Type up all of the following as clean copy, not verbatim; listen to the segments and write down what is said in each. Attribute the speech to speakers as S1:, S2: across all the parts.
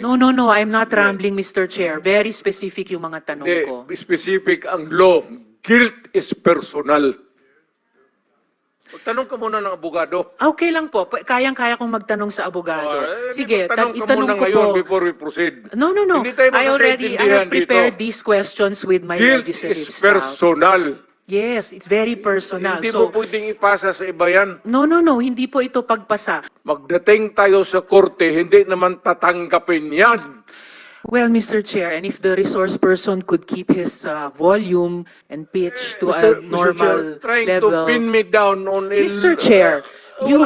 S1: No, no, no. I'm not rambling, Mr. Chair. Very specific yung mga tanong
S2: Hindi,
S1: ko.
S2: specific ang law. Guilt is personal. Tanong ka muna ng abogado.
S1: Okay lang po. Kayang-kaya kong magtanong sa abogado. Sige,
S2: Tanong ka
S1: itanong
S2: muna
S1: ko
S2: ngayon
S1: po.
S2: before we proceed.
S1: No, no, no.
S2: Hindi tayo
S1: I
S2: magkakaintindihan
S1: have prepared
S2: dito.
S1: these questions with my
S2: Guilt
S1: legislative
S2: is
S1: staff.
S2: personal.
S1: Yes, it's very personal.
S2: Hindi
S1: So,
S2: mo pwedeng ipasa sa iba yan.
S1: no, no, no. Hindi po ito pagpasa.
S2: Magdating tayo sa korte, hindi naman tatanggapin yan.
S1: Well, Mr. Chair, and if the resource person could keep his volume and pitch to a normal
S2: trying
S1: level.
S2: to pin me down on
S1: Mr. Chair, you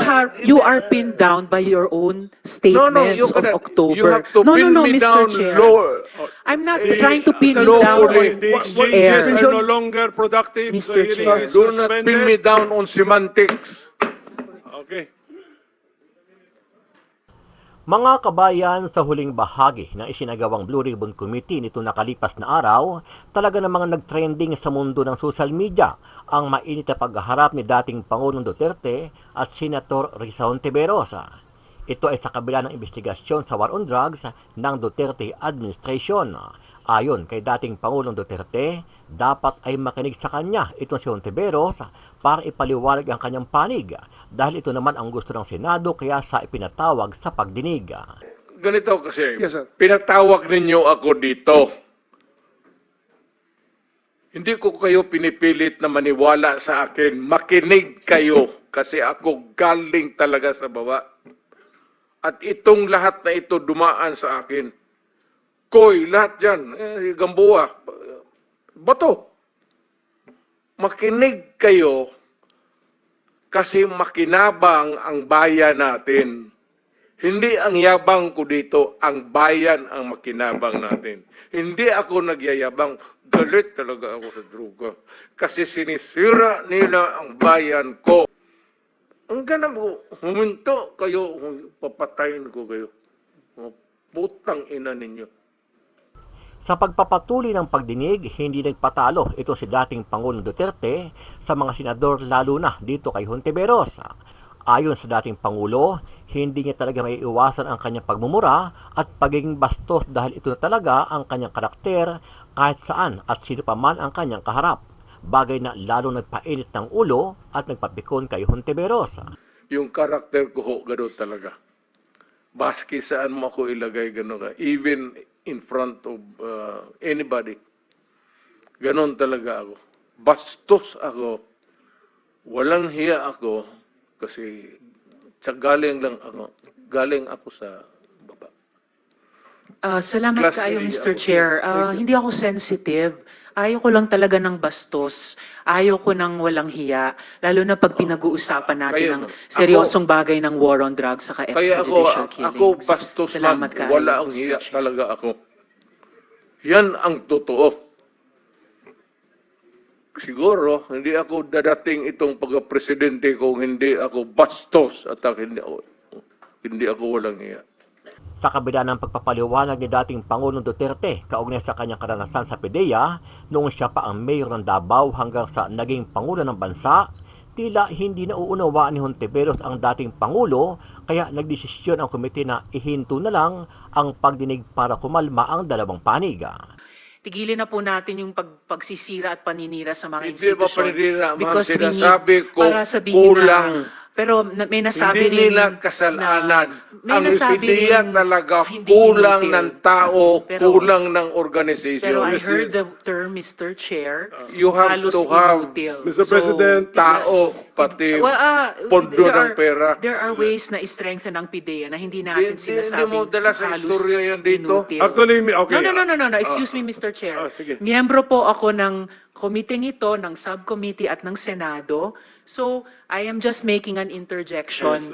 S1: are pinned down by your own statements
S2: you
S1: of
S2: cannot.
S1: October.
S2: You have to
S1: no,
S2: pin
S1: no, no,
S2: me
S1: Mr.
S2: down
S1: Chair.
S2: lower.
S1: I'm not trying to pin you
S2: lawfully.
S1: down on
S3: The
S1: air.
S3: exchanges are no longer productive.
S1: Mr.
S3: The hearing
S1: Chair.
S3: is
S2: Do not pin me
S3: suspended.
S2: down on semantics.
S3: Okay.
S4: Mga kabayan, sa huling bahagi ng isinagawang Blue Ribbon Committee nitong nakalipas na araw, talaga namang nag-trending sa mundo ng social media ang mainit na pagharap ni dating Pangulong Duterte at Senator Risa Hontiveros. Ito ay sa kabila ng investigasyon sa war on drugs ng Duterte administration. Ayon kay dating Pangulong Duterte, dapat ay makinig sa kanya itong si Hontiveros para ipaliwanag ang kanyang panig dahil ito naman ang gusto ng Senado kaya sa ipinatawag sa pagdinig.
S2: Ganito kasi,
S5: Yes, sir.
S2: pinatawag ninyo ako dito. Hindi ko kayo pinipilit na maniwala sa akin. Makinig kayo kasi ako galing talaga sa baba. At itong lahat na ito dumaan sa akin. Koy, lahat dyan, Gamboa, bato. Makinig kayo kasi makinabang ang bayan natin. Hindi ang yabang ko dito, ang bayan ang makinabang natin. Hindi ako nagyayabang, galit talaga ako sa droga. Kasi sinisira nila ang bayan ko. Ang ganun mo, huminto kayo, papatayin ko kayo. Putang ina ninyo.
S4: Sa pagpapatuloy ng pagdinig, hindi nagpatalo ito si dating Pangulong Duterte sa mga senador lalo na dito kay Hontiveros. Ayon sa dating Pangulo, hindi niya talaga may iwasan ang kanyang pagmumura at pagiging bastos dahil ito na talaga ang kanyang karakter kahit saan at sino pa man ang kanyang kaharap. Bagay na lalo nagpainit ng ulo at nagpapikon kay Hontiveros.
S2: Yung karakter ko ho, gano'n talaga. Baski saan mo ako ilagay, gano'n ka. Even in front of anybody. Gano'n talaga ako. Bastos ako. Walang hiya ako kasi galing ako sa baba.
S1: Salamat
S2: Class
S1: kayo,
S2: A
S1: Mr.
S2: ako.
S1: Chair. Hindi ako sensitive. Ayaw ko lang talaga ng bastos. Ayaw ko ng walang hiya. Lalo na pag pinag-uusapan natin
S2: Kaya
S1: ng
S2: no,
S1: seryosong bagay ng war on drugs saka
S2: Kaya
S1: extrajudicial killings.
S2: ako bastos man,
S1: Salamat kayo,
S2: wala ang
S1: Mr.
S2: hiya
S1: Chair.
S2: talaga ako. Yan ang totoo. Siguro, hindi ako dadating itong pagka-presidente kung hindi ako bastos at hindi ako walang hiya.
S4: Sa kabila ng pagpapaliwanag ni dating Pangulong Duterte kaugnay sa kanyang karanasan sa PDEA noong siya pa ang mayor ng Davao hanggang sa naging Pangulo ng bansa, tila hindi nauunawaan ni Hontiveros ang dating Pangulo kaya nagdesisyon ang komite na ihinto na lang ang pagdinig para kumalma ang dalawang panig.
S1: Tigilin na po natin yung pagsisira at paninira sa mga
S2: Hindi ba
S1: institusyon.
S2: paninira, ma'am?
S1: Because we need,
S2: Sinasabi ko,
S1: para sabihin
S2: kulang.
S1: pero may nasabi
S2: Hindi
S1: rin
S2: nila kasalanan.
S1: may
S2: Ang
S1: nasabi
S2: ideya
S1: rin
S2: talaga
S1: hindi
S2: kulang
S1: inutil.
S2: ng tao,
S1: Pero-
S2: kulang ng organization.
S1: Pero I heard the term, Mr. Chair,
S2: You have
S1: halos
S2: to have,
S1: inutil.
S3: Mr. President,
S2: tao, pati pondo ng pera.
S1: There are ways na i-strengthen ang PIDEA na hindi natin
S2: Hindi
S1: sinasabing
S2: mo dala sa
S1: halos
S2: istorya yan dito.
S1: inutil.
S3: Actually, okay.
S1: No. Excuse me, Mr. Chair.
S3: Sige.
S1: Miyembro po ako ng committee ito, ng subcommittee at ng Senado. So, I am just making an interjection
S3: Yes,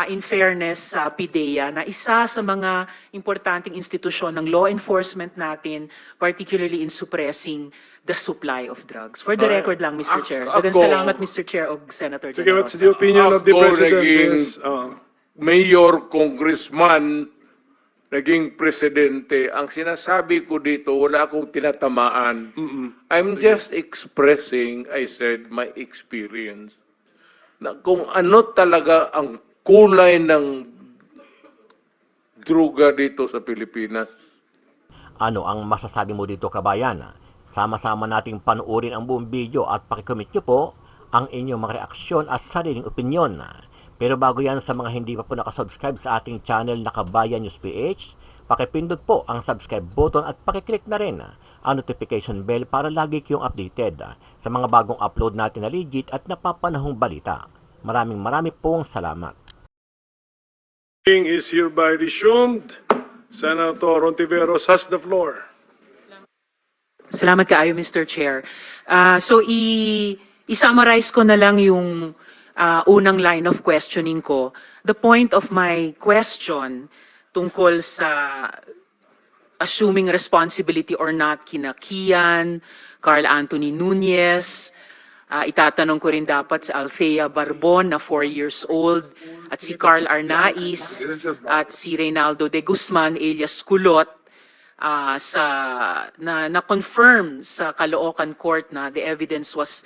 S1: in fairness sa PIDEA na isa sa mga importanteng institusyon ng law enforcement natin, particularly in suppressing the supply of drugs. For the record lang, Mr. Chair. Dagang salamat, Mr. Chair o Senator
S3: Sige,
S1: De La
S3: what's the
S1: Rosa.
S3: opinion of the
S2: Ako
S3: President?
S2: naging-
S3: Yes,
S2: Mayor, congressman, naging presidente, ang sinasabi ko dito, wala akong tinatamaan. I'm just expressing, I said, my experience. Na kung ano talaga ang kulay ng druga dito sa Pilipinas.
S4: Ano ang masasabi mo dito, kabayan? Sama-sama nating panuorin ang buong video at pakikomment nyo po ang inyong mga reaksyon at sariling opinyon. Pero bago yan, sa mga hindi pa po nakasubscribe sa ating channel na Kabayan News PH, pakipindot po ang subscribe button at pakiclick na rin ang notification bell para lagi kayong updated sa mga bagong upload natin na legit at napapanahong balita. Maraming pong salamat.
S3: Meeting is hereby resumed. Senator Ontiveros has the floor.
S1: Salamat kaayo, Mr. Chair. I-summarize ko na lang yung unang line of questioning ko. The point of my question tungkol sa assuming responsibility or not kina Kian, Carl Anthony Nunez, itatanong ko rin dapat sa Althea Barbon na 4 years old, at si Carl Arnaiz, at si Reynaldo de Guzman alias Kulot, na-confirm sa Caloocan Court na the evidence was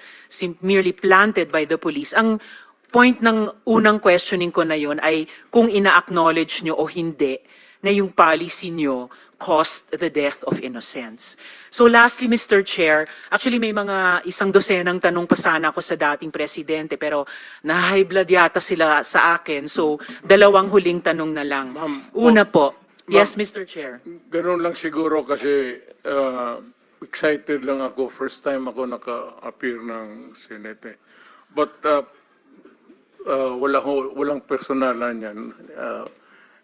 S1: merely planted by the police. Ang point ng unang questioning ko na yon ay kung ina-acknowledge nyo o hindi na yung policy nyo caused the death of innocents. So lastly, Mr. Chair, actually may mga 100 tanong pa sana ako sa dating presidente pero na-high blood yata sila sa akin. So 2 huling tanong na lang. Una po. Yes, Mr. Chair.
S2: Ganun lang siguro kasi excited lang ako. First time ako naka-appear ng Senate. But walang personalan yan.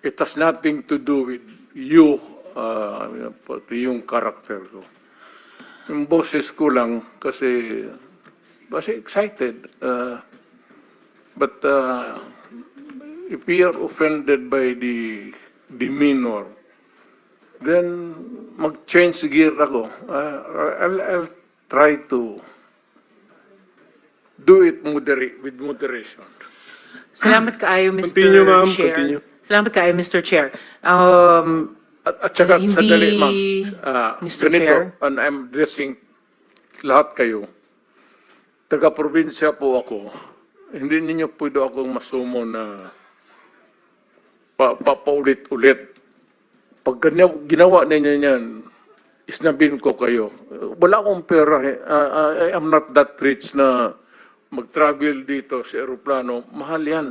S2: It has nothing to do with you, pati yung karakter ko. Yung boses ko lang kasi excited. But if we are offended by the demeanor, then mag-change gear ako. I'll try to do it with moderation.
S1: Salamat kaayo, Mr.
S3: Continue, ma'am.
S1: Chair.
S3: Continue.
S1: Salamat kaayo, Mr. Chair.
S2: At saka,
S1: Hindi,
S2: sandali, ma'am.
S1: Mr.
S2: Ganito,
S1: Chair.
S2: and I'm addressing lahat kayo. Taga-probinsya po ako. Hindi ninyo pwede akong masumo na paulit-ulit. Pag ginawa ninyo yan, isnabin ko kayo. Wala akong pera. I am not that rich na mag-travel dito sa aeroplano. Mahal yan.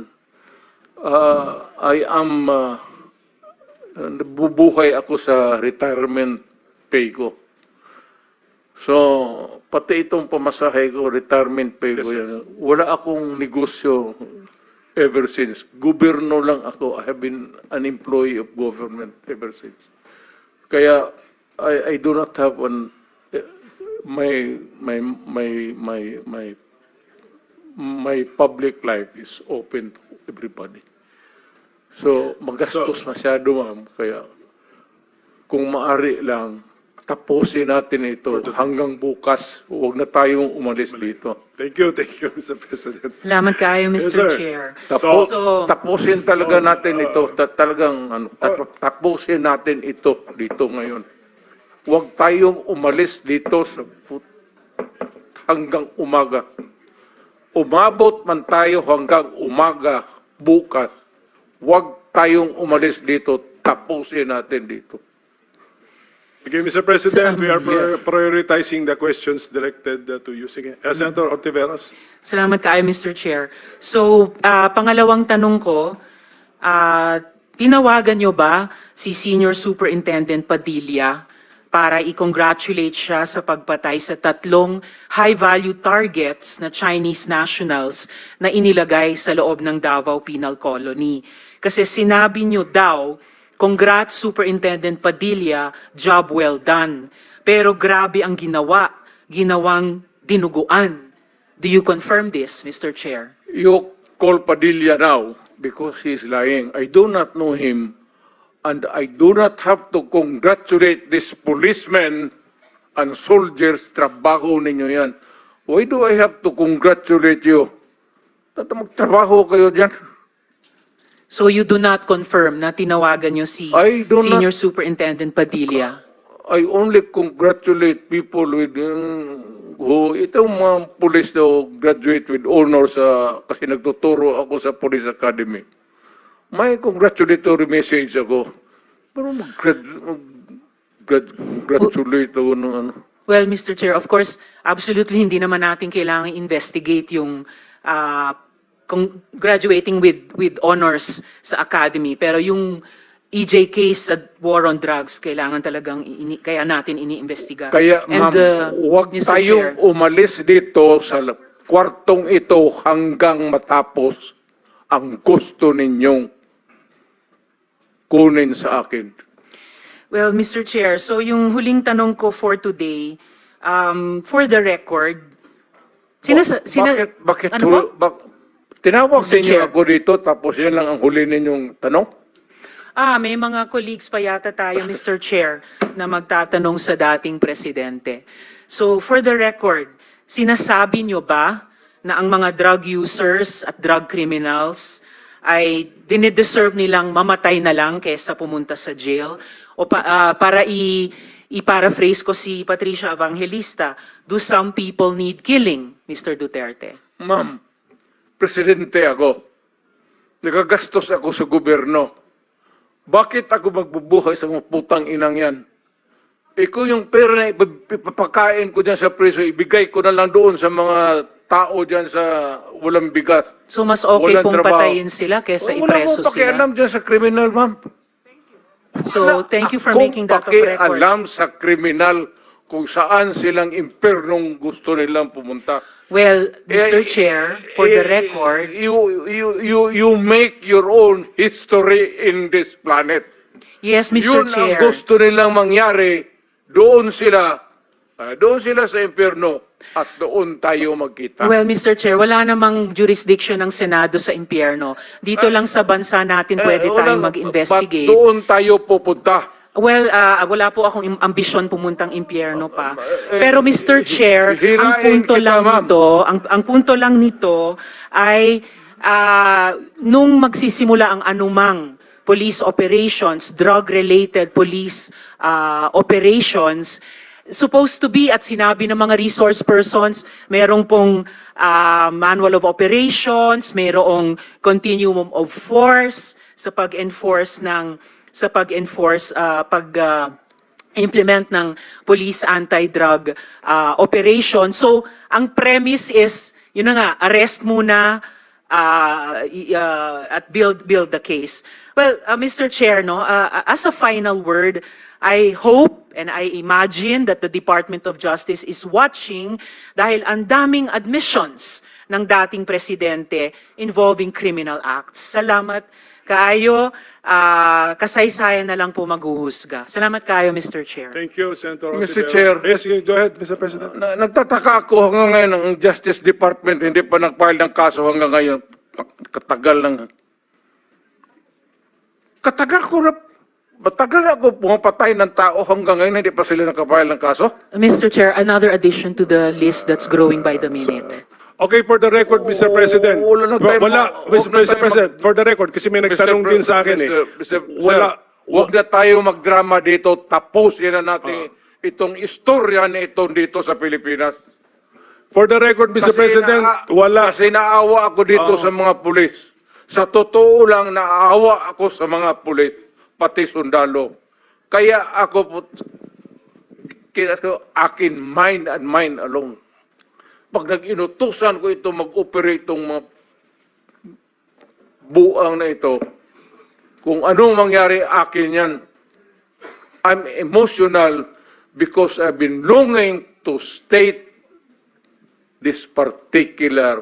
S2: Nabubuhay ako sa retirement pay ko. So, pati itong pamasahe ko, retirement pay ko yan. Wala akong negosyo ever since. Gobyerno lang ako. I have been an employee of government ever since. Kaya, I do not have my public life is open to everybody. So, magastos masyado, ma'am. Kaya, kung maaari lang, tapusin natin ito hanggang bukas. Huwag na tayong umalis dito.
S3: Thank you, Mr. President.
S1: Salamat kaayo, Mr.
S3: Yes, sir.
S1: Chair.
S3: So-
S2: Tapusin talaga natin ito. Tapusin natin ito dito ngayon. Huwag tayong umalis dito hanggang umaga. Umabot man tayo hanggang umaga bukas. Huwag tayong umalis dito. Tapusin natin dito.
S3: Okay, Mr. President, we are prioritizing the questions directed to you. Sige. Senator Ontiveros.
S1: Salamat kaayo, Mr. Chair. So, pangalawang tanong ko, tinawagan nyo ba si Senior Superintendent Padilla para i-congratulate siya sa pagpatay sa 3 high-value targets na Chinese nationals na inilagay sa loob ng Davao Penal Colony? Kasi sinabi nyo daw, congrats Superintendent Padilla, job well done. Pero grabe ang ginawang dinuguan. Do you confirm this, Mr. Chair?
S2: You call Padilla now because he is lying. I do not know him. And I do not have to congratulate this policemen and soldiers. Trabaho ninyo yan. Why do I have to congratulate you? Magtrabaho kayo dyan.
S1: So you do not confirm na tinawagan nyo si
S2: I do not-
S1: Senior Superintendent Padilla?
S2: I only congratulate people with itong mga police daw graduate with honors kasi nagtuturo ako sa Police Academy. May congratulatory message ako. Pero mag-congratulate ako ng ano.
S1: Well, Mr. Chair, of course, absolutely hindi naman natin kailangan investigate yung graduating with honors sa academy. Pero yung EJ case sa war on drugs, kailangan talagang kaya natin iniimbestiga.
S2: Kaya ma'am, huwag
S1: Mr.
S2: tayong
S1: Chair,
S2: umalis dito sa kwartong ito hanggang matapos ang gusto ninyong kunin sa akin.
S1: well, Mr. Chair, so yung huling tanong ko for today, for the record,
S2: Bakit
S1: ano po?
S2: tinawag
S1: Mr.
S2: ninyo
S1: Chair.
S2: ako dito tapos yan lang ang huli ninyong tanong?
S1: May mga colleagues pa yata tayo, Mr. Chair, na magtatanong sa dating presidente. So, for the record, sinasabi nyo ba na ang mga drug users at drug criminals ay dinideserve nilang mamatay na lang kaysa pumunta sa jail? O para i-paraphrase ko si Patricia Evangelista, do some people need killing, Mr. Duterte?
S2: Ma'am, presidente ako. Nagagastos ako sa gobyerno. Bakit ako magbubuhay sa mga putang inang yan? Ikaw yung pera na ipapakain ko dyan sa preso, ibigay ko na lang doon sa mga tao dyan sa walang bigat.
S1: So, mas okay
S2: Walang
S1: pong
S2: trabaho.
S1: patayin sila kaysa
S2: Wala
S1: ipreso
S2: akong pakialam
S1: sila?
S2: dyan sa kriminal, ma'am.
S1: So, thank you for making that of
S2: Akong
S1: record.
S2: pakialam sa kriminal kung saan silang impernong gusto nilang pumunta.
S1: Well, Mr. Chair, for the record,
S2: You make your own history in this planet.
S1: yes, Mr.
S2: Yun
S1: Chair.
S2: ang gusto nilang mangyari. Doon sila sa impyerno at doon tayo magkita.
S1: Well, Mr. Chair, wala namang jurisdiction ng Senado sa impyerno. Dito lang sa bansa natin pwede tayong mag-investigate.
S2: Ba't doon tayo pupunta?
S1: Well, wala po akong ambisyon pumuntang impyerno pa. Pero Mr. Chair, ang
S2: hirain
S1: punto
S2: kita,
S1: lang
S2: ma'am.
S1: nito, ang punto lang nito ay nung magsisimula ang anumang police operations, drug-related police operations, supposed to be at sinabi ng mga resource persons, merong pong manual of operations, merong continuum of force sa pag-enforce implement ng police anti-drug operation. So, ang premise is, yun na nga, arrest muna at build the case. Well, Mr. Chair, no, as a final word, I hope and I imagine that the Department of Justice is watching dahil ang daming admissions ng dating presidente involving criminal acts. Salamat kayo. Kasaysayan na lang po maghuhusga. Salamat kayo, Mr. Chair.
S3: Thank you, Senator
S2: Mr.
S3: Ontiveros.
S2: Chair.
S3: Yes, go ahead, Mr. President.
S2: Nagtataka ako hanggang ngayon ang Justice Department hindi pa nag-file ng kaso hanggang ngayon. Katagal lang. Matagal ako pumapatay ng tao hanggang ngayon hindi pa sila nakapile ng kaso.
S1: Mr. Chair, another addition to the list that's growing by the minute.
S3: Okay, for the record, Mr. President.
S2: wala na tayo
S3: Mr. President, for the record, kasi may nagtanong din sa akin
S2: Wala. Huwag na tayo magdrama dito. Tapusin na natin itong istorya na ito dito sa Pilipinas.
S3: For the record, Mr. President, wala.
S2: Kasi naawa ako dito sa mga pulis. Sa totoo lang, naawa ako sa mga pulis, pati sundalo. Kaya ako, akin mind and mind alone. Pag nag-inutusan ko ito, mag-operate itong mga buang na ito, kung anong mangyari akin yan, I'm emotional because I've been longing to state this particular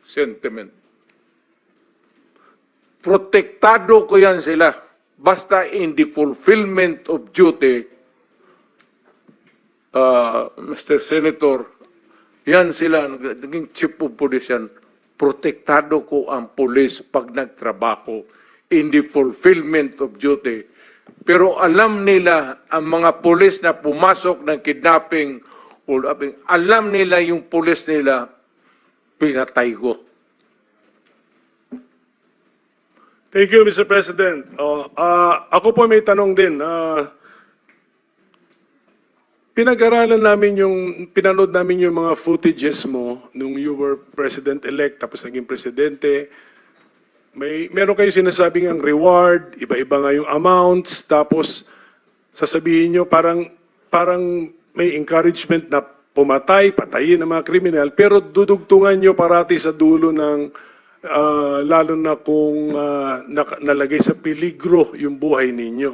S2: sentiment. Protektado ko yan sila. Basta in the fulfillment of duty, Mr. Senator, yan sila, naging chief of police yan. Protektado ko ang police pag nagtrabaho in the fulfillment of duty. Pero alam nila, ang mga police na pumasok ng kidnapping, alam nila yung police nila, pinatay ko.
S3: Thank you, Mr. President. Ako po may tanong din. Pinag-aralan namin pinanood namin yung mga footages mo nung you were President-elect tapos naging Presidente. meron kayong sinasabing ang reward, iba-iba nga yung amounts, tapos sasabihin nyo parang may encouragement na patayin ang mga kriminal, pero dudugtungan nyo parati sa dulo ng lalo na kung nalagay sa peligro yung buhay ninyo.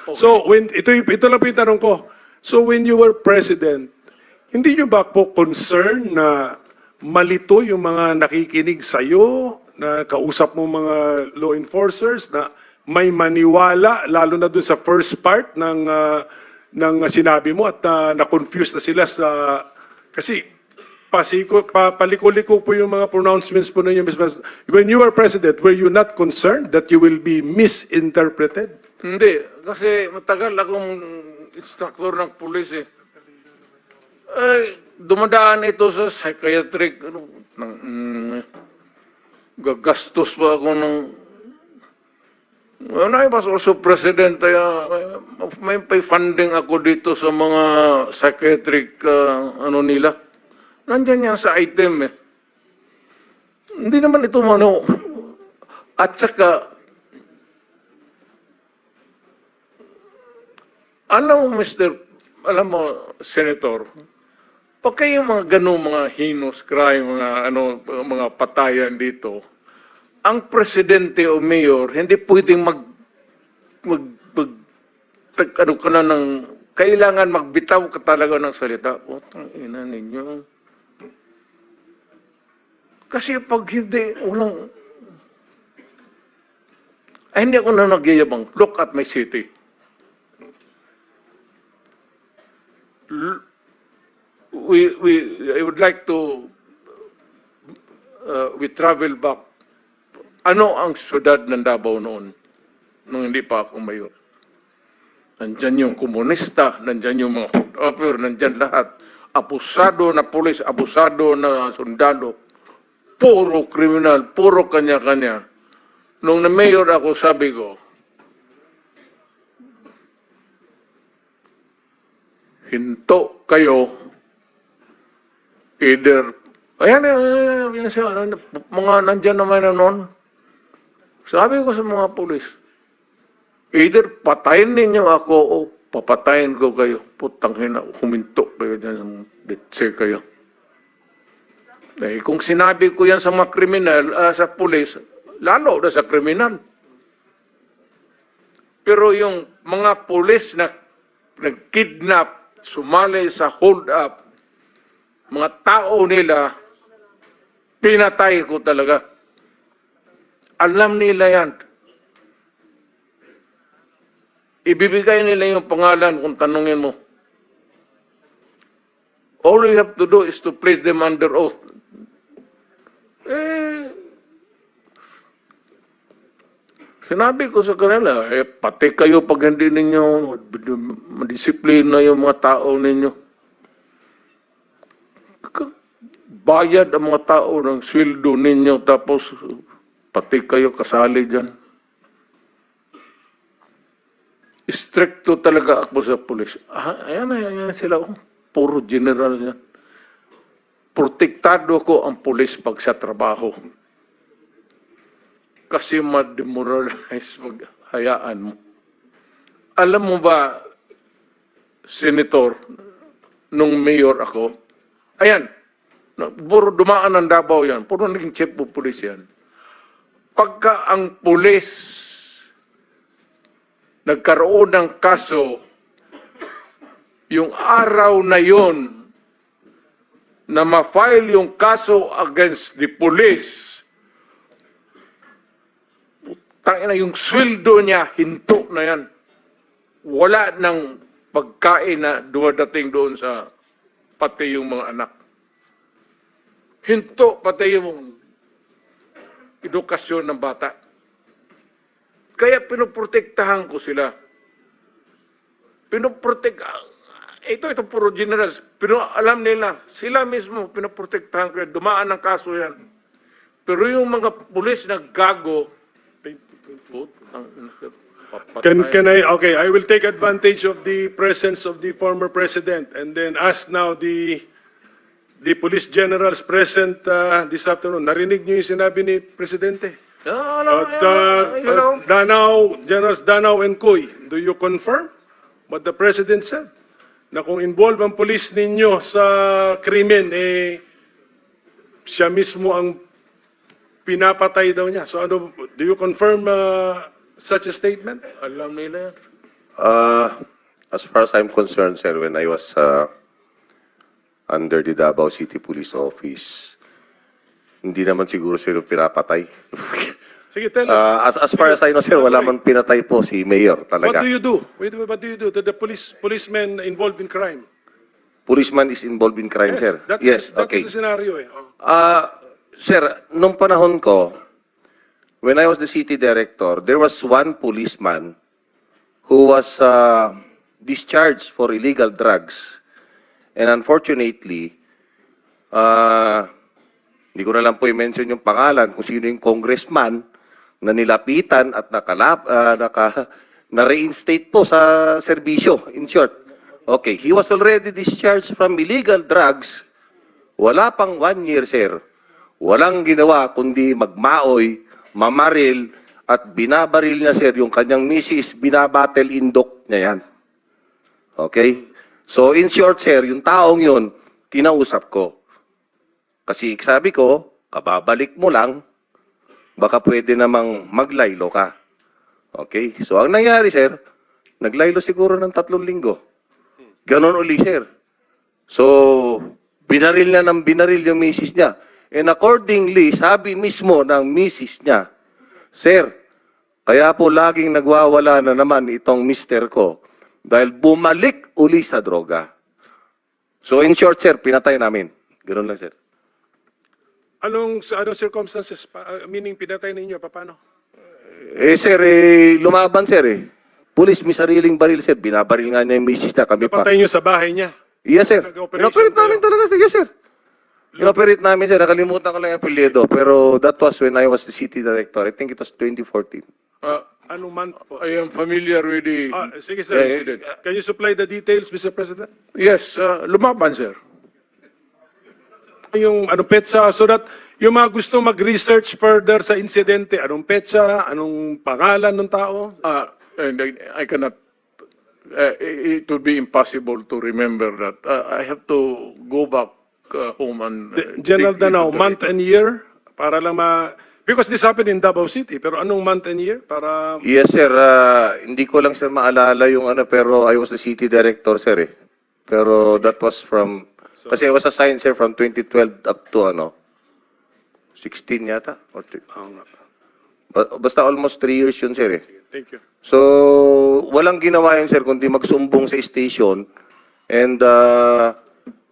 S3: Okay. So, ito lang po yung tanong ko. So, when you were president, hindi nyo ba po concern na malito yung mga nakikinig sa'yo, na kausap mo mga law enforcers, na may maniwala, lalo na dun sa first part ng sinabi mo at na-confuse na sila sa... Kasi paliko-liko po yung mga pronouncements po ninyo, Mr. President. When you were president, were you not concerned that you will be misinterpreted?
S2: Hindi, kasi matagal akong instructor ng pulis eh. Ay, dumadaan ito sa psychiatric, gagastos pa ako ng... When I was also president, may funding ako dito sa mga psychiatric, nila. Nandyan yan sa item eh. Hindi naman ito At saka, alam mo, Senator, pag kayo mga mga heinous crime, mga patayan dito, ang presidente o mayor, hindi pwedeng kailangan magbitaw ka talaga ng salita. Putang ina ninyo. Kasi pag hindi, hindi ako na nagyayabang. Look at my city. I would like to, we travel back. Ano ang syudad ng Davao noon? Nung hindi pa ako mayor. Nandyan yung komunista, nandyan yung mga hood-upper, nandyan lahat. Abusado na pulis, abusado na sundalo. Puro kriminal, puro kanya-kanya. Nung na-mayor ako, sabi ko, hinto kayo, either, mga nandyan naman na noon. Sabi ko sa mga pulis, either patayin ninyo ako o papatayin ko kayo. Putang hina, huminto kayo dyan, ditse kayo. Eh, kung sinabi ko yan sa mga kriminal, sa pulis, lalo na sa kriminal. Pero yung mga pulis na nag-kidnap, sumali sa hold-up, mga tao nila, pinatay ko talaga. Alam nila yan. Ibibigay nila yung pangalan kung tanungin mo. All you have to do is to place them under oath. Sinabi ko sa kanila, pati kayo pag hindi ninyo madisiplina yung mga tao ninyo. Bayad ang mga tao ng sweldo ninyo tapos pati kayo kasali dyan. Stricto talaga ako sa pulis. Ayan sila. Puro general yan. Protektado ko ang pulis pag sa trabaho. Kasi ma-demoralize maghayaan mo. Alam mo ba, Senator, nung mayor ako, ayan, puro dumaan ng Davao yan, puro naging chief of police yan. Pagka ang pulis nagkaroon ng kaso, yung araw na yon na ma-file yung kaso against the police, tangina yung sweldo niya, hinto na yan. Wala nang pagkain na dumadating doon sa pati yung mga anak. Hinto pati yung edukasyon ng bata. Kaya pinoprotektahan ko sila. Ito puro generals. Pero alam nila, sila mismo pinoprotektahan ko yan. Dumaan ng kaso yan. Pero yung mga pulis na gago,
S3: I will take advantage of the presence of the former president and then ask now the police generals present this afternoon. Narinig niyo yung sinabi ni Presidente? Danao, Generals Danao and Coy, do you confirm what the President said? Na kung involved ang police ninyo sa krimen, siya mismo ang pinapatay daw niya. So ano, do you confirm such a statement?
S2: Alam nila yan.
S5: As far as I'm concerned, sir, when I was under the Davao City Police Office, hindi naman siguro sir yung pinapatay.
S3: Sige, tell us.
S5: As far as I know, sir, wala man pinatay po si Mayor
S3: What
S5: talaga.
S3: do you do? What do you do to the policemen involved in crime?
S5: Policeman is involved in crime, sir. Yes,
S3: That
S5: okay.
S3: is the scenario. Oh.
S5: Sir, nung panahon ko, when I was the city director, there was one policeman who was discharged for illegal drugs. And unfortunately, hindi ko na lang po i-mention yung pangalan kung sino yung congressman na nilapitan at na-reinstate po sa serbisyo, in short. Okay, he was already discharged from illegal drugs. Wala pang 1 year, sir. Walang ginawa kundi magmaoy, mamaril, at binabaril niya, sir, yung kanyang misis, binabattle indok niya yan. Okay? So, in short, sir, yung taong yun, kinausap ko. Kasi sabi ko, kababalik mo lang, baka pwede namang maglaylo ka. Okay? So, ang nangyari, sir, naglaylo siguro ng 3 linggo. Ganon uli, sir. So, binaril na ng binaril yung misis niya. And accordingly, sabi mismo ng misis niya, Sir, kaya po laging nagwawala na naman itong mister ko dahil bumalik uli sa droga. So, in short, sir, pinatay namin. Ganon lang, sir.
S3: Anong circumstances? Meaning, pinatay ninyo, paano?
S5: Sir, lumaban, sir, Pulis, may sariling baril, sir. Binabaril nga niya yung misis niya. Kami pa.
S3: Napatay nyo sa bahay niya.
S5: Yes, sir.
S3: Nag-operation
S5: Inoperate namin
S3: kayo?
S5: talaga, sir. Yes, sir. Inoperate namin, sir. Nakalimutan ko lang yung apelyido. Pero that was when I was the city director. I think it was 2014.
S3: Anong month po?
S2: I am familiar with the...
S3: Sige, sir. Can you supply the details, Mr. President?
S2: Yes, lumaban, sir.
S3: Yung anong petsa, so that yung mga gusto mag-research further sa insidente, anong petsa, anong pangalan ng tao?
S2: And I cannot... it would be impossible to remember that. I have to go back home and...
S3: General
S2: dig
S3: Danao,
S2: into the
S3: month
S2: record.
S3: and year, para lang because this happened in Davao City, pero anong month and year? Para
S5: Yes, sir. Hindi ko lang, sir, maalala yung pero I was the city director, sir, Pero that was from... Kasi I was assigned, sir, from 2012 up to, 16 yata? Or basta almost 3 years yun, sir,
S3: Thank you.
S5: So, walang ginawa yun, sir, kundi magsumbong sa station. And,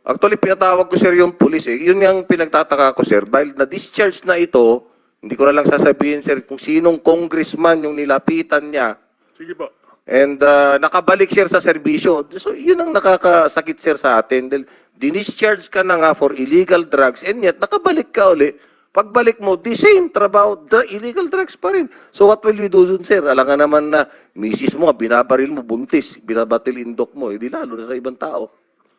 S5: actually, pinatawag ko, sir, yung police, Yun yung pinagtataka ko, sir. Dahil na-discharge na ito, hindi ko na lang sasabihin, sir, kung sinong congressman yung nilapitan niya.
S3: Sige po.
S5: And, nakabalik, sir, sa serbisyo. So, yun ang nakakasakit, sir, sa atin. Dahil, dinischarge ka na nga for illegal drugs, and yet, nakabalik ka uli. Pagbalik mo, the same trabaho, the illegal drugs pa rin. So what will we do dun, sir? Alam nga naman na misis mo, binabaril mo, buntis, binabatil indok mo, di lalo na sa ibang tao.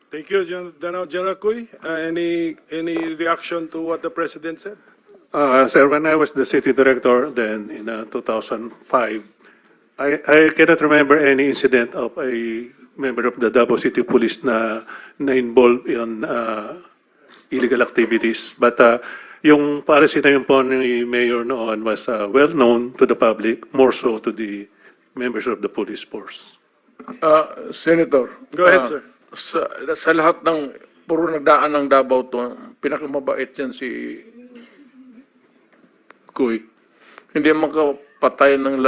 S3: Thank you, General Cuy. Any reaction to what the President said?
S6: Sir, when I was the city director then in 2005, I cannot remember any incident of a member of the Davao City Police na involved in illegal activities. But yung policy na yun po ni Mayor noon was well known to the public, more so to the members of the police force.
S2: Senator.
S3: Go ahead, sir.
S2: Sa lahat ng puro nagdaan ng Davao to, pinakamabait yan si Kuy. Hindi makapatay ng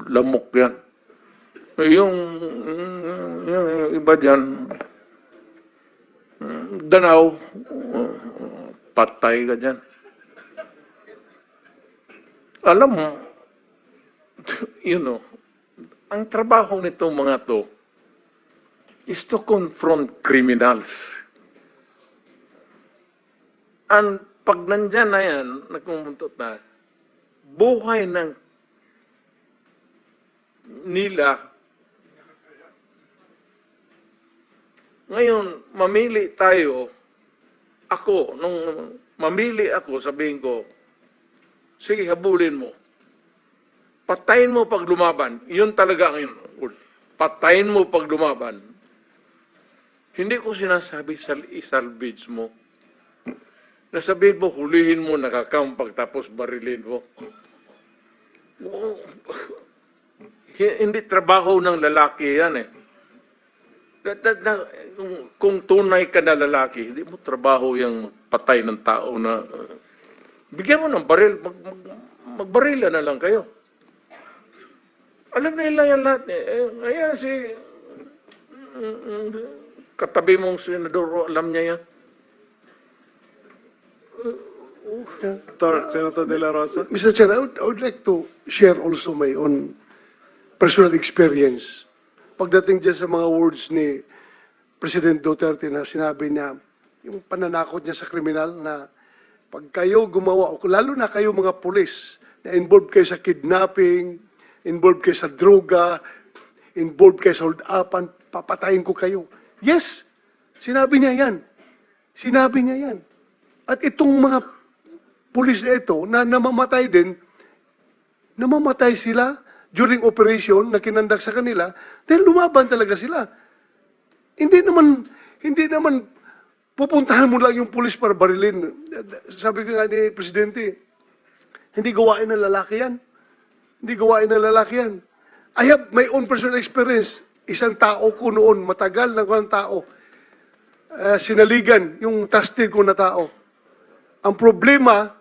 S2: lamok yan. Yung iba dyan, Danao, patay ka dyan. Alam mo, ang trabaho nitong mga to is to confront criminals. And pag nandyan na yan, nagkumuntot na, buhay ng nila. Ngayon, mamili tayo, nung mamili ako, sabihin ko, sige, habulin mo. patayin mo pag lumaban. Yun talaga ang patayin mo pag lumaban. Hindi ko sinasabi isalvage mo. Nasabihin mo, hulihin mo, nakakampak, tapos barilin mo. Hindi trabaho ng lalaki yan eh. Kung tunay ka na lalaki, hindi mo trabaho yung patay ng tao na bigyan mo ng baril, magbarila na lang kayo. Alam nila yan lahat. Ayan si katabi mong senador, alam niya yan.
S3: Senator De La Rosa.
S7: Mr. Chair, I would like to share also my own personal experience. Pagdating dyan sa mga words ni President Duterte na sinabi niya, yung pananakot niya sa kriminal na pag kayo gumawa, o lalo na kayo mga pulis, na involved kayo sa kidnapping, involved kayo sa droga, involved kayo sa hold-upan, papatayin ko kayo. Yes, sinabi niya yan. Sinabi niya yan. At itong mga pulis na ito, na namamatay din, namamatay sila during operation na kinandak sa kanila, dahil lumaban talaga sila. Hindi naman pupuntahan mo lang yung pulis para barilin. Sabi ko nga ni Presidente, hindi gawain ng lalaki yan. Hindi gawain ng lalaki yan. I have my own personal experience. Isang tao ko noon, matagal na ko ng tao, sinaligan yung trusted ko na tao. Ang problema,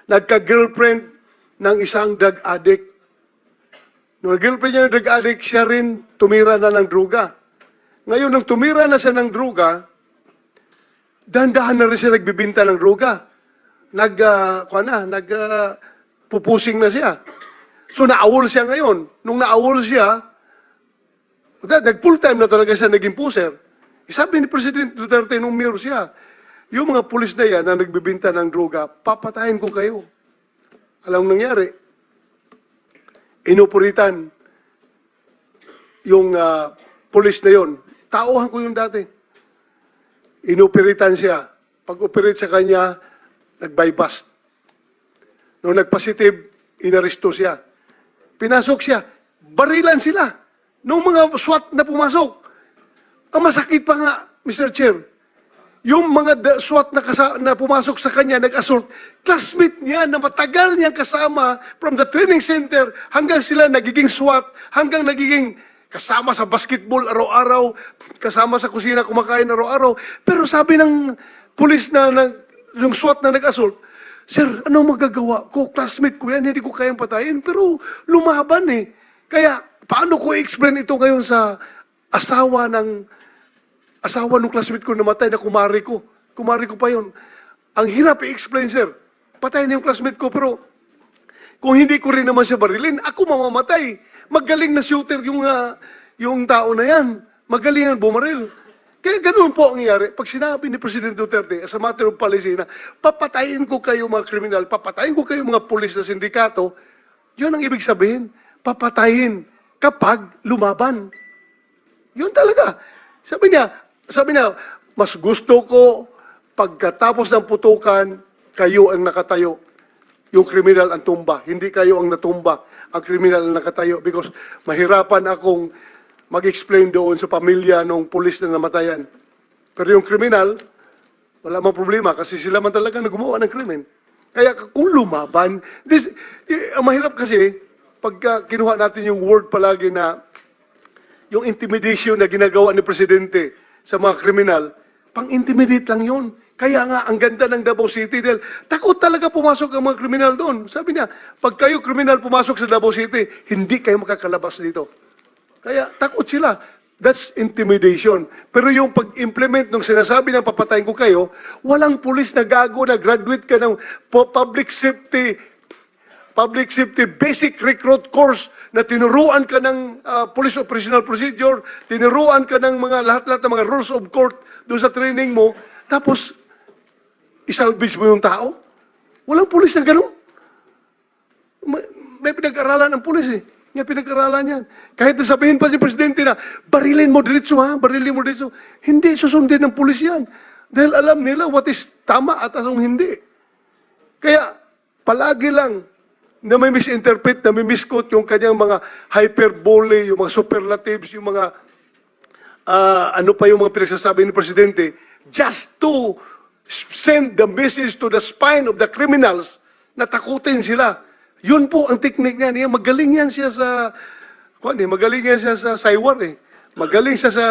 S7: nagka-girlfriend ng isang drug addict. Nung girlfriend niya ng drug addict, siya rin tumira na ng droga. Ngayon, nung tumira na siya ng droga, dahan-dahan na rin siya nagbibinta ng droga. Pupusing na siya. So, naawol siya ngayon. Nung naawol siya, nag-full time na talaga siya naging puser. Sabi ni President Duterte nung mayor siya, yung mga pulis na yan na nagbibinta ng droga, papatayin ko kayo. Alam mo nangyari? Inoporitan yung pulis na yon. Tauhan ko yung dati. Inoperitan siya. Pag-operate sa kanya, nag-bypass. Nung nag-positive, inaresto siya. Pinasok siya. Barilan sila. Nung mga SWAT na pumasok. Ang masakit pa nga, Mr. Chair, yung mga SWAT na pumasok sa kanya, nag-assault, classmate niya na matagal niyang kasama from the training center hanggang sila nagiging SWAT, hanggang nagiging kasama sa basketball araw-araw, kasama sa kusina kumakain araw-araw. Pero sabi ng pulis yung SWAT na nag-assault, Sir, anong magagawa ko? Classmate ko yan, hindi ko kayang patayin, pero lumaban eh. Kaya, paano ko i-explain ito ngayon sa asawa ng classmate ko namatay na kumari ko. Kumari ko pa yun. Ang hirap i-explain, sir. Patay na yung classmate ko, pero kung hindi ko rin naman siya barilin, ako mamamatay. Magaling na shooter yung tao na yan. Magaling ang bumaril. Kaya ganun po ang nangyari. Pag sinabi ni President Duterte, as a matter of policy na, papatayin ko kayo mga kriminal, papatayin ko kayo mga pulis na sindikato, yun ang ibig sabihin. Papatayin kapag lumaban. Yun talaga. Sabi niya, mas gusto ko pagkatapos ng putukan, kayo ang nakatayo. Yung kriminal ang tumba. Hindi kayo ang natumba. Ang kriminal ang nakatayo. Because mahirapan akong mag-explain doon sa pamilya ng pulis na namatayan. Pero yung kriminal, wala mang problema kasi sila man talaga na gumawa ng krimen. Kaya kung lumaban, ang mahirap kasi, pagka kinuha natin yung word palagi na yung intimidation na ginagawa ni Presidente sa mga kriminal, pang-intimidate lang yun. Kaya nga, ang ganda ng Davao City dahil takot talaga pumasok ang mga kriminal doon. Sabi niya, pag kayo kriminal pumasok sa Davao City, hindi kayo makakalabas dito. Kaya takot sila. That's intimidation. Pero yung pag-implement ng sinasabi ng papatayin ko kayo, walang pulis na gago na graduate ka ng public safety basic recruit course na tinuruan ka ng police operational procedure, tinuruan ka ng mga lahat-lahat ng mga rules of court doon sa training mo, tapos isalvage mo yung tao? Walang pulis na ganun. May pinag-aralan ng pulis eh. May pinag-aralan yan. Kahit nasabihin pa ni Presidente na, barilin mo diretso ha, barilin mo diretso. Hindi susundin ng pulis yan. Dahil alam nila what is tama at anong hindi. Kaya palagi lang na may misinterpret, na may misquote yung kanyang mga hyperbole, yung mga superlatives, yung mga ano pa yung mga pinagsasabi ni Presidente, just to send the message to the spine of the criminals na takutin sila. Yun po ang technique niya. Magaling yan siya sa, magaling yan siya sa saywar eh. Magaling siya sa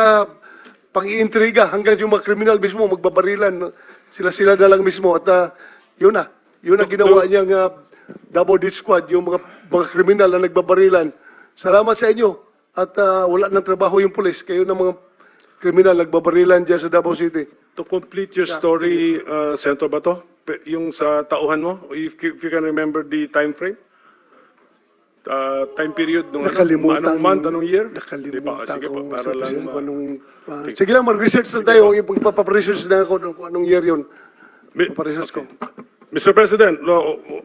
S7: pang-iintriga hanggang yung mga kriminal mismo magbabarilan. Sila na lang mismo. At yun na. Yun ang ginawa niyang double death squad, yung mga kriminal na nagbabarilan. Salamat sa inyo. At wala ng trabaho yung pulis. Kayo ng mga kriminal nagbabarilan dyan sa Davao City.
S3: To complete your story, Senator Bato, yung sa tauhan mo, if you can remember the time frame? Time period nung
S7: Nakalimutan.
S3: anong month, anong year?
S7: Nakalimutan
S3: Sige
S7: ko.
S3: po, para lang
S7: Sige lang, mag-research lang tayo. Ipagpaparesearch na ako kung anong year yun. Paparesearch ko.
S3: Mr. President,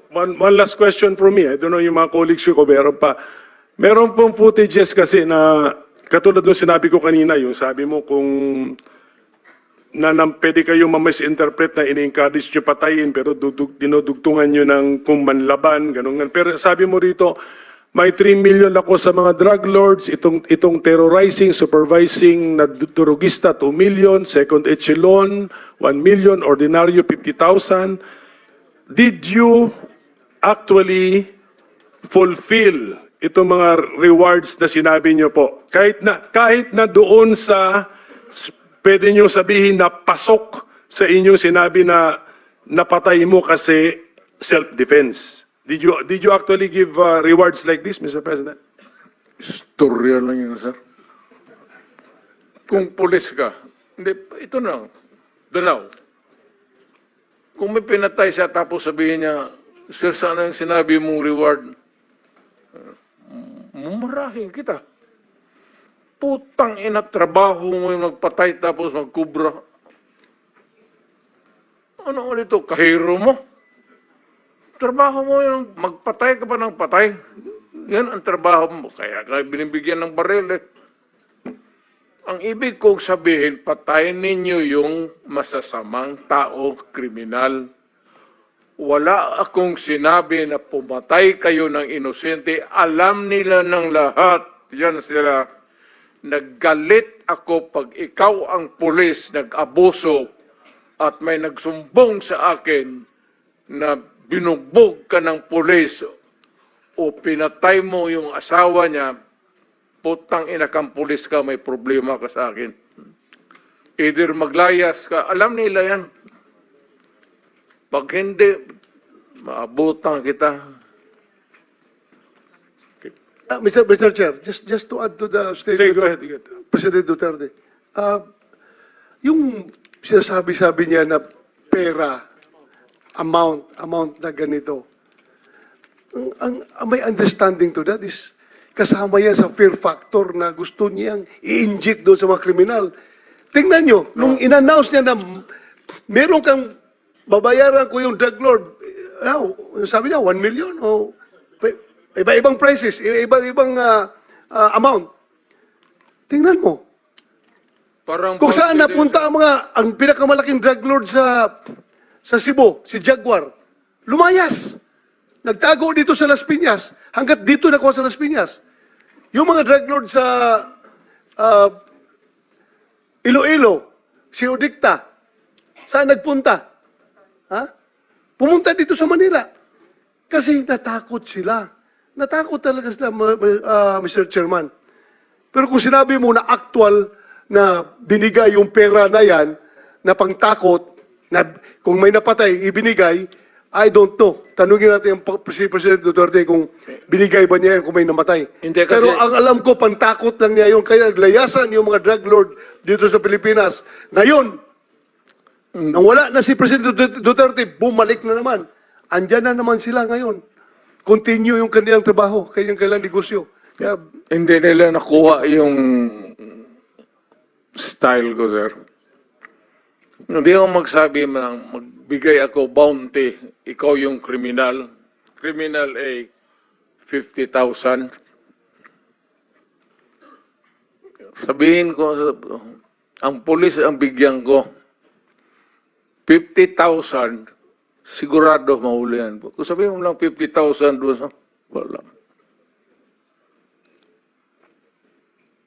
S3: one last question from me. I don't know yung mga colleagues ko, meron pa. Meron pong footages kasi na, katulad nung sinabi ko kanina, yung sabi mo kung pwede kayong ma-misinterpret na ini-encourage nyo patayin pero dinudugtungan nyo ng kung manlaban, ganun. Pero sabi mo rito, may 3 million ako sa mga drug lords, itong terrorizing, supervising na durugista, 2 million, second echelon, 1 million, ordinaryo, 50,000. Did you actually fulfill itong mga rewards na sinabi nyo po? Kahit na doon sa, pwede nyo sabihin na pasok sa inyong sinabi na napatay mo kasi self-defense. Did you actually give rewards like this, Mr. President?
S2: Istorya lang yun, sir. Kung pulis ka, hindi, ito na, dalaw. Kung may pinatay siya tapos sabihin niya, sir, sana yung sinabi mong reward, mumarahin kita. Putang ina, trabaho mo yung magpatay tapos magkubra. Ano ulit ito? Kahiro mo? Trabaho mo yung magpatay ka pa ng patay. Yan ang trabaho mo. Kaya binibigyan ng baril eh. Ang ibig kong sabihin, patayin ninyo yung masasamang tao, kriminal. Wala akong sinabi na pumatay kayo ng inosente. Alam nila ng lahat. Yan sila. Naggalit ako pag ikaw ang pulis, nag-abuso at may nagsumbong sa akin na binugbog ka ng pulis o pinatay mo yung asawa niya, putang ina kang pulis ka, may problema ka sa akin. Either maglayas ka, alam nila yan. Pag hindi, maabutan kita.
S7: Mr. Chair, just to add to the
S3: Say,
S7: statement
S3: go
S7: of
S3: ahead.
S7: President Duterte, yung sinasabi-sabi niya na pera, amount na ganito, ang may understanding to that is kasama yan sa fear factor na gusto niyang i-inject doon sa mga kriminal. Tingnan nyo, nung in-announce niya na meron kang babayaran ko yung drug lord, sabi niya, 1 million o iba-ibang prices, iba-ibang amount. Tingnan mo.
S2: Parang
S7: Kung saan napunta ang pinakamalaking drug lord sa Cebu, si Jaguar, lumayas. Nagtago dito sa Las Piñas, hanggat dito nakuha sa Las Piñas. Yung mga drug lord sa Iloilo, si Odicta, saan nagpunta? Pumunta dito sa Manila. Kasi natakot sila. Natakot talaga sila, Mr. Chairman. Pero kung sinabi mo na actual na binigay yung pera na yan, na pangtakot, na kung may napatay, ibinigay, I don't know. Tanungin natin yung si President Duterte kung binigay ba niya yan kung may namatay.
S2: Hindi, kasi-
S7: Pero ang alam ko, pantakot lang niya yung kaya naglayasan yung mga drug lord dito sa Pilipinas. Ngayon, nang wala na si President Duterte, bumalik na naman. Andyan na naman sila ngayon. Continue yung kanilang trabaho, kanilang negosyo. Kaya,
S2: Hindi nila nakuha yung style ko, sir. Hindi ako magsabi ng magbigay ako bounty, ikaw yung kriminal. Criminal ay 50,000. Sabihin ko, ang pulis ang bigyan ko, 50,000 sigurado mahuli yan. Kung sabihin mo lang 50,000 doon, wala.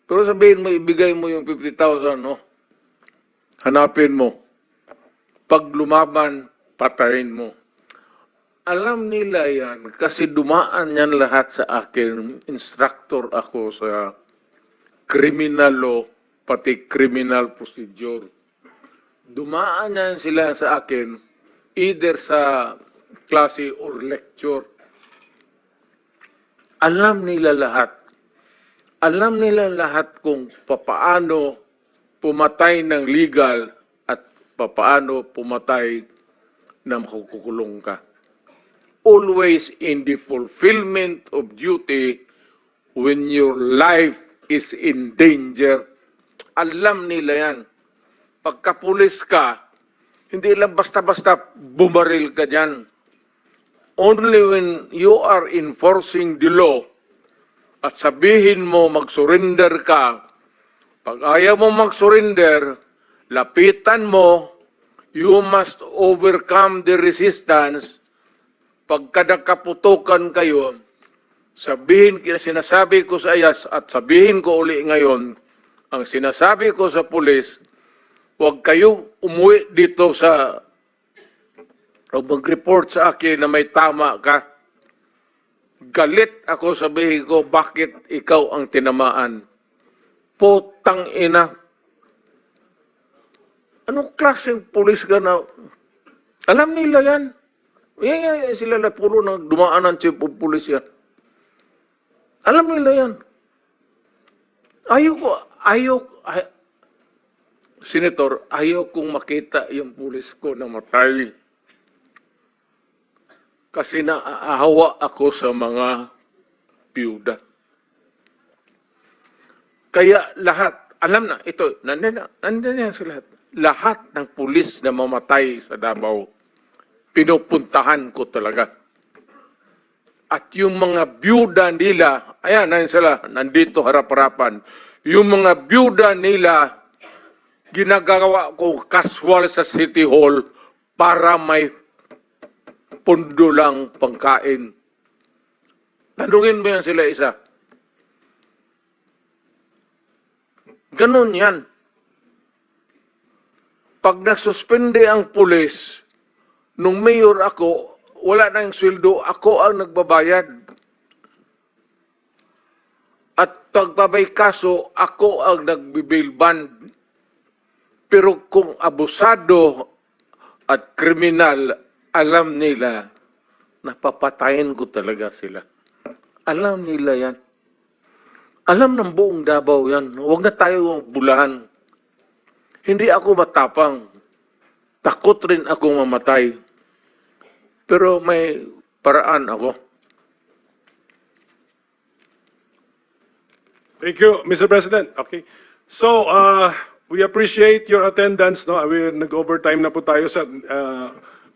S2: Pero sabihin mo, ibigay mo yung 50,000, no? Hanapin mo. Pag lumaban, patayin mo. Alam nila yan kasi dumaan yan lahat sa akin. Instructor ako sa criminal law, pati criminal procedure. Dumaan yan sila sa akin either sa klase or lecture. Alam nila lahat. Alam nila lahat kung papaano pumatay ng legal at papaano pumatay na makukulong ka. Always in the fulfillment of duty when your life is in danger. Alam nila yan. Pagkapulis ka, hindi lang basta-basta bumaril ka dyan. Only when you are enforcing the law at sabihin mo mag-surrender ka, pag ayaw mo mag-surrender, lapitan mo, you must overcome the resistance. Pagka nagkaputukan kayo, sinasabi ko sa IAS at sabihin ko uli ngayon, ang sinasabi ko sa pulis, huwag kayo umuwi dito sa o mag-report sa akin na may tama ka. Galit ako, sabihin ko, bakit ikaw ang tinamaan? Putang ina. Anong klaseng pulis ka na? Alam nila yan. Yan sila na puro nang dumaan ng chief of police yan. Alam nila yan. Senator, ayaw kong makita yung pulis ko na matay. Kasi naaawa ako sa mga piyuda. Kaya lahat, alam na, ito, nandun yan sa lahat. Lahat ng pulis na mamatay sa Davao, pinupuntahan ko talaga. At yung mga byuda nila, ayan, nandiyan sila, nandito harap-harapan. Yung mga byuda nila, ginagawa ko casual sa City Hall para may pundo lang pangkain. Tanungin mo yan sila isa. Ganon yan. Pag nagsuspende ang pulis, nung mayor ako, wala na yung sweldo, ako ang nagbabayad. At pagpabay kaso, ako ang nagbibail bond. Pero kung abusado at kriminal, alam nila, napapatayin ko talaga sila. Alam nila yan. Alam ng buong Davao yan. Huwag na tayo bulahan. Hindi ako matapang. Takot rin akong mamatay. Pero may paraan ako.
S3: Thank you, Mr. President. Okay. So, we appreciate your attendance. No? Nag-overtime na po tayo sa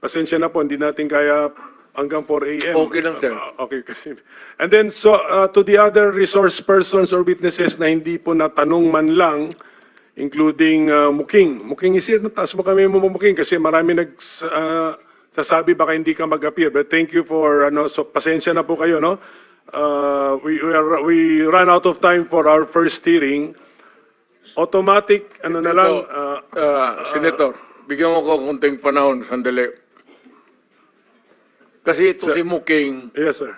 S3: pasensya na po, hindi natin kaya hanggang 4 a.m.
S2: Okay lang, sir.
S3: Okay, kasi. And then, so, to the other resource persons or witnesses na hindi po natanong man lang, including Muking. Muking is here. Taas mo kami Muking kasi marami sasabi baka hindi ka mag-appear. But thank you for, so pasensya na po kayo, no? We ran out of time for our first hearing. Automatic, na lang,
S2: Senator, bigyan mo ko konting panahon, sandali. Kasi ito si Muking,
S3: yes, sir.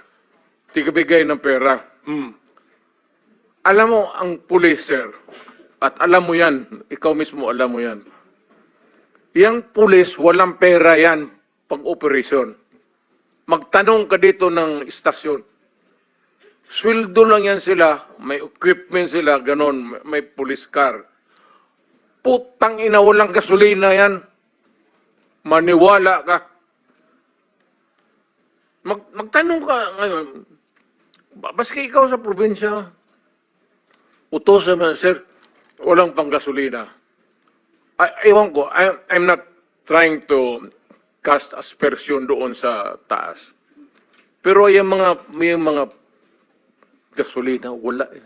S2: tigabigay ng pera. Alam mo, ang pulis, sir, at alam mo yan, ikaw mismo alam mo yan. Yang pulis, walang pera yan pang operasyon. Magtanong ka dito ng istasyon. Sweldo lang yan sila, may equipment sila, ganon, may police car. Putang ina, walang gasolina yan. Maniwala ka. Magtanong ka ngayon, baski ikaw sa probinsya, utosan mo, sir, walang panggasolina. Ewan ko, I'm not trying to cast aspersion doon sa taas. Pero yung mga gasolina, wala eh.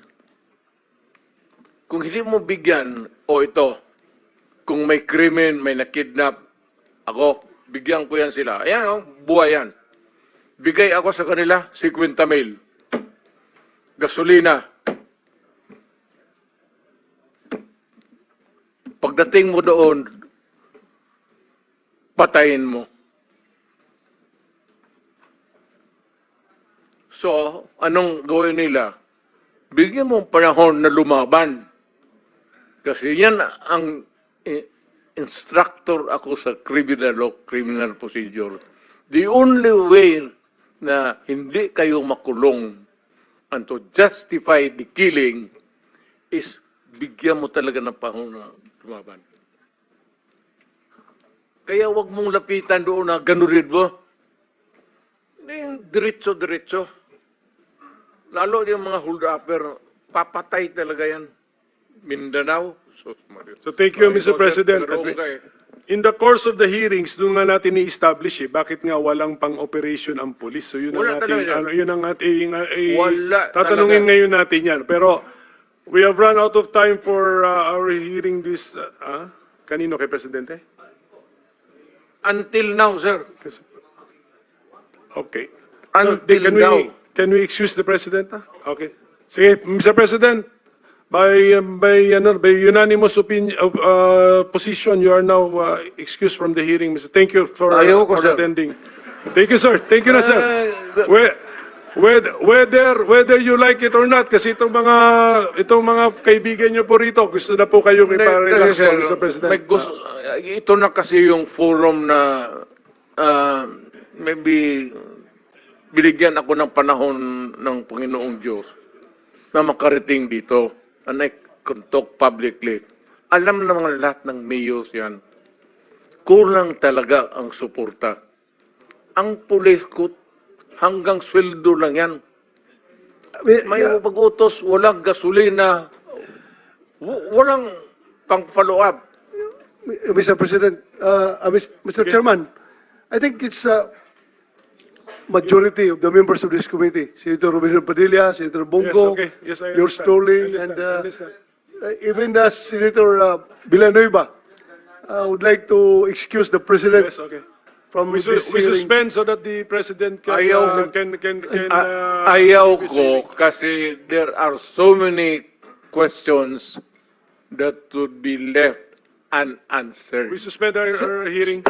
S2: Kung hindi mo bigyan, ito, kung may krimen, may nakidnap, ako, bigyan ko yan sila. Ayan, oh, buhay yan. Bigay ako sa kanila, 50,000. Gasolina. Pagdating mo doon, patayin mo. So, anong gawin nila? Bigyan mo panahon na lumaban. Kasi yan ang instructor ako sa criminal law, criminal procedure. The only way na hindi kayo makulong and to justify the killing is bigyan mo talaga ng panahon na lumaban. Kaya wag mong lapitan doon na ganurin mo. Diretso-diretso. Lalo yung mga hold-upper, papatay talaga yan. Mindanao.
S3: So thank you, Mr. President. In the course of the hearings, doon nga natin i-establish bakit nga walang pang-operation ang police. So yun ang
S2: Wala
S3: ating,
S2: talaga.
S3: yun ang ating,
S2: Wala
S3: tatanungin
S2: talaga.
S3: ngayon natin yan. Pero we have run out of time for our hearing this, kanino kay Presidente?
S2: Until now, sir.
S3: Okay.
S2: Until
S3: Can
S2: now.
S3: can we excuse the President? Okay. Sige, Mr. President, by unanimous position, you are now excused from the hearing. Thank you for
S2: Ayaw ko, sir.
S3: attending. Thank you, sir. Thank you na, sir. Whether you like it or not, kasi itong mga kaibigan niyo po rito, gusto na po kayong ipa-relax
S2: Kasi,
S3: po, Mr. President.
S2: may ito na kasi yung forum na maybe binigyan ako ng panahon ng Panginoong Diyos na makarating dito and I can talk publicly. Alam naman lahat ng mayors yan. Kulang talaga ang suporta. Ang pulis ko, hanggang sweldo lang yan. May pag-utos, walang gasolina, walang pang-follow up.
S7: Mr. President, Mr. Chairman, I think it's majority of the members of this committee, Senator Robinson Padilla, Senator Bongo,
S3: okay. Yes, I
S7: yours
S3: understand.
S7: truly,
S3: I understand.
S7: and
S3: I understand.
S7: Even Senator Villanueva. I would like to excuse the President
S3: Yes, okay.
S7: from
S3: We
S7: this hearing.
S3: suspend so that the President can,
S2: Ayaw-
S3: can
S2: Ayaw
S3: give his
S2: ko
S3: hearing.
S2: kasi there are so many questions that would be left unanswered.
S3: We suspend our hearing.